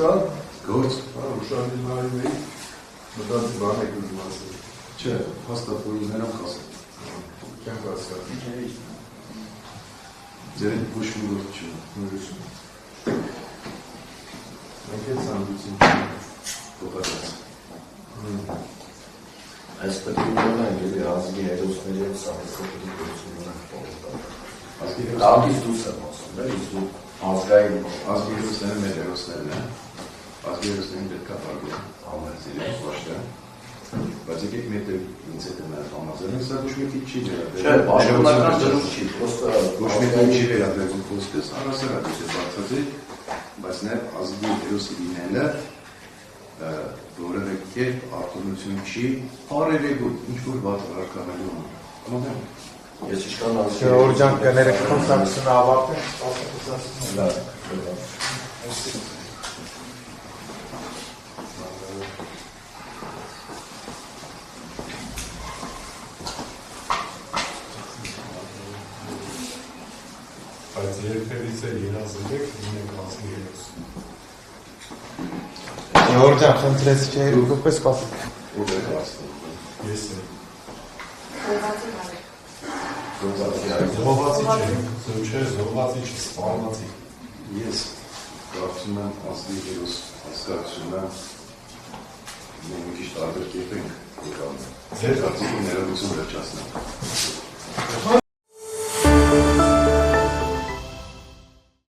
կա։ Գործ։ Ուշանի նայում էի, մտածի բան եք ուզում ասել։ Չէ, հաստատ որ ուզենամ խասել։ Կյանք հասկացի։ Ձեր ոչ մի գործ չունի։ Մենք էլ ցանկություն փոխած։ Այս պետք է ունենանք էլի ազգի հերոսների հետ սահմանների գործունեությունը Ազգի Դատից դուրս եմ ասում, իսկ ազգային հերոսները մեր հերոսներն են։ Ազգի հերոսներին պետք է ապարգել ամենասիրել ոչ թե։ Բայց եկեք մեկ ինձ հետ եմ համաձայնել, սա ոչ մեկի չի վերաբերվում։ Չէ, պաշտոնական դրույթ չի, պրոստը ոչ մեկի չի վերաբերվում խոսքս, առասարակ է բացածի, բայց նաև ազգի հերոսի լինելը որևէ կերպ արտոնություն չի, արևեգոտ, ինչ-որ վատ արարքանելու համար։ Ես իշքան ազգի Ժողովրդյան կները կոնսակցությունը ավարտեն։ Բայց երբևից է երազել եք լինեք ազգի հերոս։ Ժողովրդյան խնդրեց չէ, դուքպես սպասեք։ Ո՞վ է հասնում։ Ես եմ։ Զոհվածի Զոհվածի չէ, զոհվածի չի, սպանվածի։ Ես կարծում եմ ազգի հերոս հասկացությունը մենք մի քիչ տարբեր կերպ ենք եկանում։ Ձեր կարծիքի ներողություն վերջացնենք։